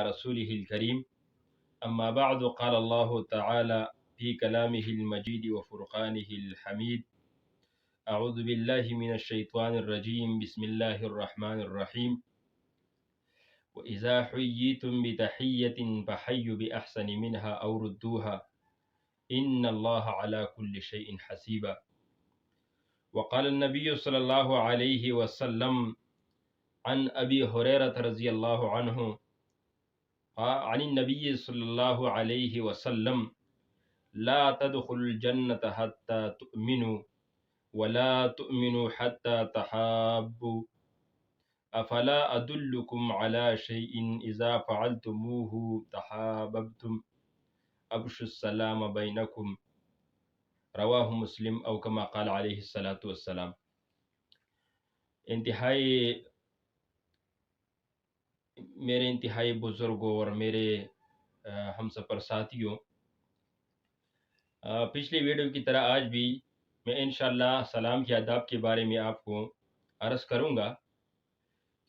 رسوله الكريم أما بعد قال الله تعالى في كلامه المجيد وفرقانه الحميد أعوذ بالله من الشيطان الرجيم بسم الله الرحمن الرحيم وإذا حييتم بتحية فحيوا بأحسن منها أو ردوها إن الله على كل شيء حسيبا وقال النبي صلى الله عليه وسلم عن أبي هريرة رضي الله عنه عن النبي صلى الله عليه وسلم لا تدخلوا الجنة حتى تؤمنوا ولا تؤمنوا حتى تحابوا أفلا أدلكم على شيء إذا فعلتموه تحاببتم أبشوا السلام بينكم رواہ مسلم او کما قال علیہ الصلاۃ والسلام۔ انتہائی بزرگوں اور میرے ہم سفر ساتھیوں، پچھلی ویڈیو کی طرح آج بھی میں انشاءاللہ سلام کے آداب کے بارے میں آپ کو عرض کروں گا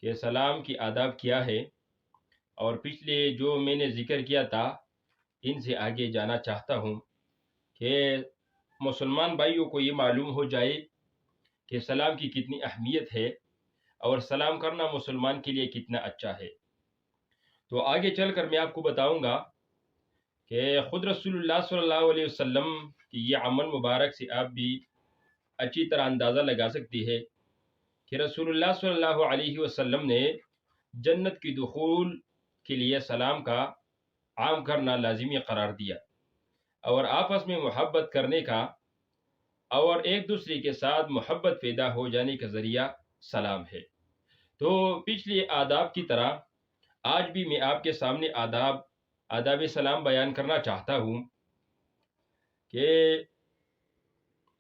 کہ سلام کی آداب کیا ہے، اور پچھلے جو میں نے ذکر کیا تھا ان سے آگے جانا چاہتا ہوں کہ مسلمان بھائیوں کو یہ معلوم ہو جائے کہ سلام کی کتنی اہمیت ہے اور سلام کرنا مسلمان کے لیے کتنا اچھا ہے۔ تو آگے چل کر میں آپ کو بتاؤں گا کہ خود رسول اللہ صلی اللہ علیہ وسلم کی یہ عمل مبارک سے آپ بھی اچھی طرح اندازہ لگا سکتی ہے کہ رسول اللہ صلی اللہ علیہ وسلم نے جنت کی دخول کے لیے سلام کا عام کرنا لازمی قرار دیا، اور آپس میں محبت کرنے کا اور ایک دوسرے کے ساتھ محبت پیدا ہو جانے کا ذریعہ سلام ہے۔ تو پچھلی آداب کی طرح آج بھی میں آپ کے سامنے آداب سلام بیان کرنا چاہتا ہوں کہ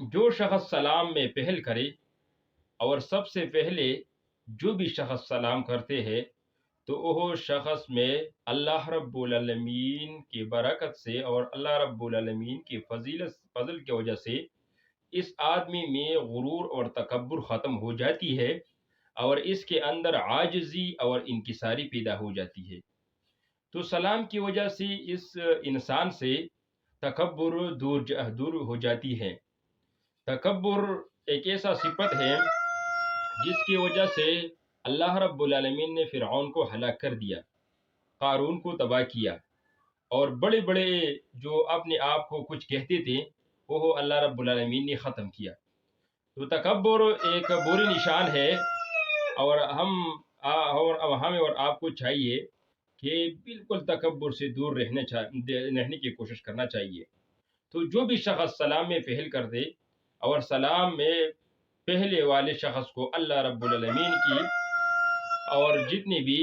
جو شخص سلام میں پہل کرے، اور سب سے پہلے جو بھی شخص سلام کرتے ہیں تو وہ شخص میں اللہ رب العالمین کی برکت سے اور اللہ رب العالمین کی فضل کی وجہ سے اس آدمی میں غرور اور تکبر ختم ہو جاتی ہے، اور اس کے اندر عاجزی اور انکساری پیدا ہو جاتی ہے۔ تو سلام کی وجہ سے اس انسان سے تکبر دور ہو جاتی ہے۔ تکبر ایک ایسا صفت ہے جس کی وجہ سے اللہ رب العالمین نے فرعون کو ہلاک کر دیا، قارون کو تباہ کیا، اور بڑے بڑے جو اپنے آپ کو کچھ کہتے تھے وہ اللہ رب العالمین نے ختم کیا۔ تو تکبر ایک بری نشان ہے، اور ہمیں اور آپ کو چاہیے کہ بالکل تکبر سے دور رہنے کی کوشش کرنا چاہیے۔ تو جو بھی شخص سلام میں پہل کر دے، اور سلام میں پہلے والے شخص کو اللہ رب العالمین کی اور جتنے بھی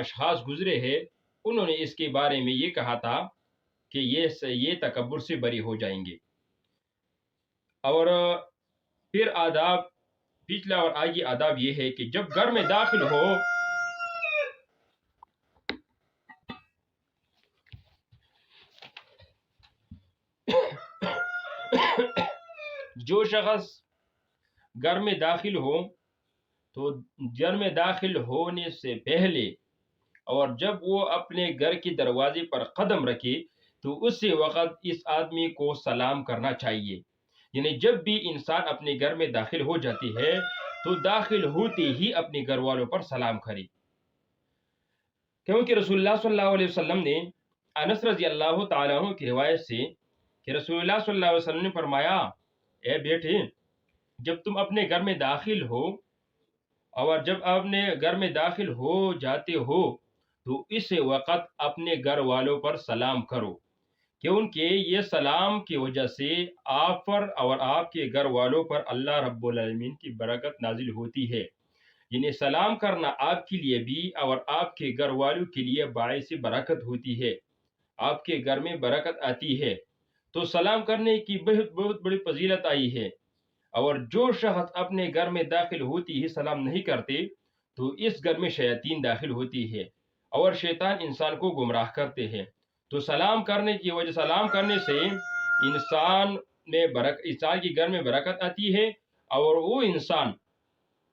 اشخاص گزرے ہیں انہوں نے اس کے بارے میں یہ کہا تھا کہ یہ تکبر سے بری ہو جائیں گے۔ اور پھر آداب پچھلا اور آگے آداب یہ ہے کہ جب گھر میں داخل ہو جو شخص گھر میں داخل ہو تو گھر میں داخل ہونے سے پہلے اور جب وہ اپنے گھر کے دروازے پر قدم رکھے تو اسی وقت اس آدمی کو سلام کرنا چاہیے۔ یعنی جب بھی انسان اپنے گھر میں داخل ہو جاتی ہے تو داخل ہوتے ہی اپنے گھر والوں پر سلام کرے، کیونکہ رسول اللہ صلی اللہ علیہ وسلم نے انس رضی اللہ تعالیٰ عنہ کی روایت سے کہ رسول اللہ صلی اللہ علیہ وسلم نے فرمایا، اے بیٹے جب تم اپنے گھر میں داخل ہو اور جب اپنے گھر میں داخل ہو جاتے ہو تو اس وقت اپنے گھر والوں پر سلام کرو، کیونکہ یہ سلام کی وجہ سے آپ پر اور آپ کے گھر والوں پر اللہ رب العالمین کی برکت نازل ہوتی ہے۔ یعنی سلام کرنا آپ کے لیے بھی اور آپ کے گھر والوں کے لیے باعث برکت ہوتی ہے، آپ کے گھر میں برکت آتی ہے۔ تو سلام کرنے کی بہت بڑی فضیلت آئی ہے، اور جو شخص اپنے گھر میں داخل ہوتی ہی سلام نہیں کرتے تو اس گھر میں شیاطین داخل ہوتی ہے اور شیطان انسان کو گمراہ کرتے ہیں۔ تو سلام کرنے کی وجہ سلام کرنے سے انسان کے گھر میں برکت آتی ہے، اور وہ انسان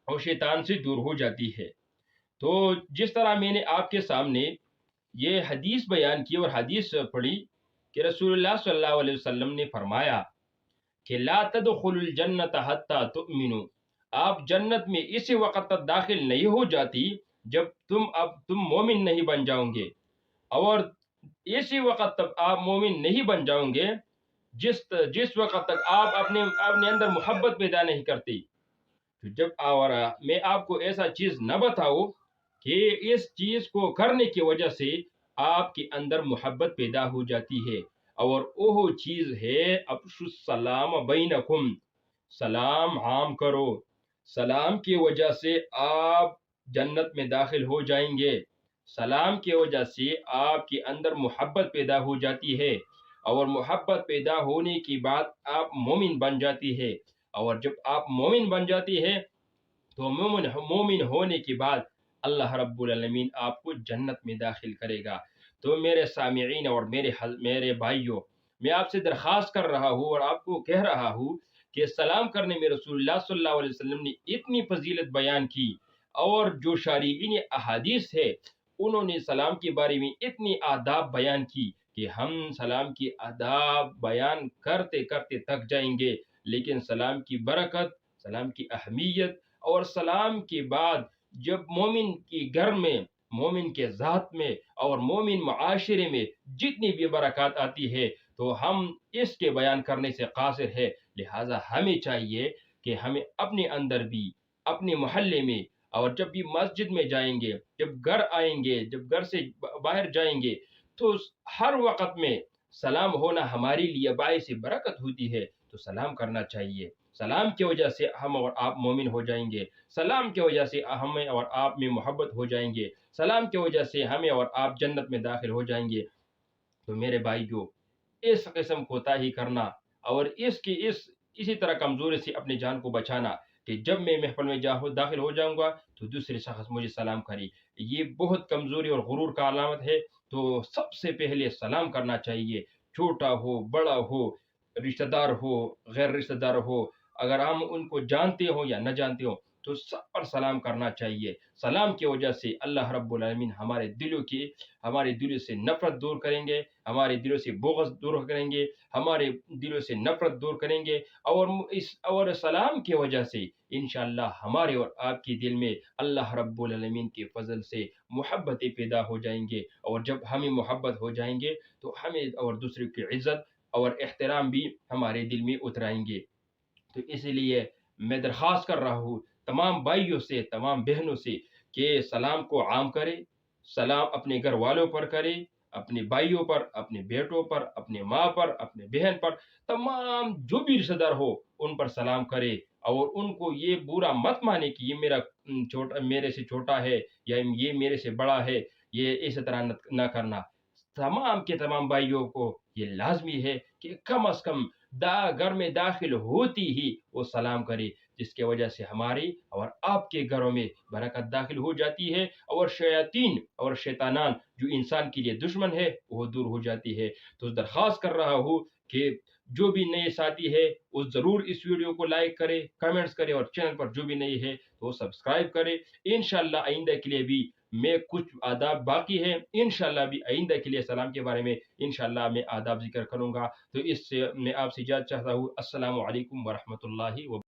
اور شیطان سے دور ہو جاتی ہے۔ تو جس طرح میں نے آپ کے سامنے یہ حدیث بیان کی اور حدیث پڑھی کہ رسول اللہ صلی اللہ علیہ وسلم نے فرمایا کہ لا تدخلوا الجنت حتی تؤمنوا، آپ جنت میں اسی وقت تک داخل نہیں ہو جاتی جب تم مومن نہیں بن جاؤ گے، اور اسی وقت تک آپ مومن نہیں بن جاؤ گے جس وقت تک آپ اپنے اندر محبت پیدا نہیں کرتی۔ تو جب اور میں آپ کو ایسا چیز نہ بتاؤں کہ اس چیز کو کرنے کی وجہ سے آپ کے اندر محبت پیدا ہو جاتی ہے، اور وہ چیز ہے افشوا السلام بینکم، سلام عام کرو، سلام کی وجہ سے آپ جنت میں داخل ہو جائیں گے، سلام کی وجہ سے آپ کے اندر محبت پیدا ہو جاتی ہے، اور محبت پیدا ہونے کے بعد آپ مومن بن جاتی ہے، اور جب آپ مومن بن جاتی ہے تو مومن ہونے کے بعد اللہ رب العالمین آپ کو جنت میں داخل کرے گا۔ تو میرے سامعین اور میرے بھائیوں، میں آپ سے درخواست کر رہا ہوں اور آپ کو کہہ رہا ہوں کہ سلام کرنے میں رسول اللہ صلی اللہ علیہ وسلم نے اتنی فضیلت بیان کی، اور جو شارحین احادیث ہے انہوں نے سلام کے بارے میں اتنی آداب بیان کی کہ ہم سلام کی آداب بیان کرتے کرتے تھک جائیں گے، لیکن سلام کی برکت، سلام کی اہمیت، اور سلام کے بعد جب مومن کے گھر میں، مومن کے ذات میں اور مومن معاشرے میں جتنی بھی برکات آتی ہے تو ہم اس کے بیان کرنے سے قاصر ہے، لہٰذا ہمیں چاہیے کہ ہمیں اپنے اندر بھی، اپنے محلے میں، اور جب بھی مسجد میں جائیں گے، جب گھر آئیں گے، جب گھر سے باہر جائیں گے، تو ہر وقت میں سلام ہونا ہمارے لیے باعث برکت ہوتی ہے، تو سلام کرنا چاہیے۔ سلام کی وجہ سے ہم اور آپ مومن ہو جائیں گے، سلام کی وجہ سے ہمیں اور آپ میں محبت ہو جائیں گے، سلام کی وجہ سے ہمیں اور آپ جنت میں داخل ہو جائیں گے۔ تو میرے بھائیو، اس قسم کوتاہی کرنا اور اسی طرح کمزوری سے اپنی جان کو بچانا کہ جب میں محفل میں داخل ہو جاؤں گا تو دوسرے شخص مجھے سلام کرے، یہ بہت کمزوری اور غرور کا علامت ہے۔ تو سب سے پہلے سلام کرنا چاہیے، چھوٹا ہو، بڑا ہو، رشتہ دار ہو، غیر رشتہ دار ہو، اگر ہم ان کو جانتے ہوں یا نہ جانتے ہوں تو سب پر سلام کرنا چاہیے۔ سلام کی وجہ سے اللہ رب العالمین ہمارے دلوں سے نفرت دور کریں گے، ہمارے دلوں سے بغض دور کریں گے، ہمارے دلوں سے نفرت دور کریں گے، اور سلام کی وجہ سے انشاءاللہ ہمارے اور آپ کے دل میں اللہ رب العالمین کے فضل سے محبتیں پیدا ہو جائیں گے، اور جب ہمیں محبت ہو جائیں گے تو ہمیں اور دوسرے کی عزت اور احترام بھی ہمارے دل میں اترائیں گے۔ تو اسی لیے میں درخواست کر رہا ہوں تمام بھائیوں سے، تمام بہنوں سے کہ سلام کو عام کرے، سلام اپنے گھر والوں پر کرے، اپنے بھائیوں پر، اپنے بیٹوں پر، اپنے ماں پر، اپنے بہن پر، تمام جو بھی رشتہ دار ہو ان پر سلام کرے، اور ان کو یہ برا مت مانے کہ یہ میرے سے چھوٹا ہے یا یہ میرے سے بڑا ہے، یہ اس طرح نہ کرنا۔ تمام کے تمام بھائیوں کو یہ لازمی ہے کہ کم از کم گھر میں داخل ہوتی ہی وہ سلام کرے، جس کی وجہ سے ہماری اور آپ کے گھروں میں برکت داخل ہو جاتی ہے، اور شیاطین اور شیطانان جو انسان کے لیے دشمن ہے وہ دور ہو جاتی ہے۔ تو درخواست کر رہا ہوں کہ جو بھی نئے ساتھی ہے وہ ضرور اس ویڈیو کو لائک کرے، کمنٹس کرے، اور چینل پر جو بھی نئے ہے تو وہ سبسکرائب کرے۔ انشاءاللہ آئندہ کے لیے بھی میں کچھ آداب باقی ہے، انشاءاللہ بھی آئندہ کے لیے سلام کے بارے میں انشاءاللہ میں آداب ذکر کروں گا۔ تو اس سے میں آپ سے اجازت چاہتا ہوں۔ السلام علیکم ورحمۃ اللہ وبرکاتہ۔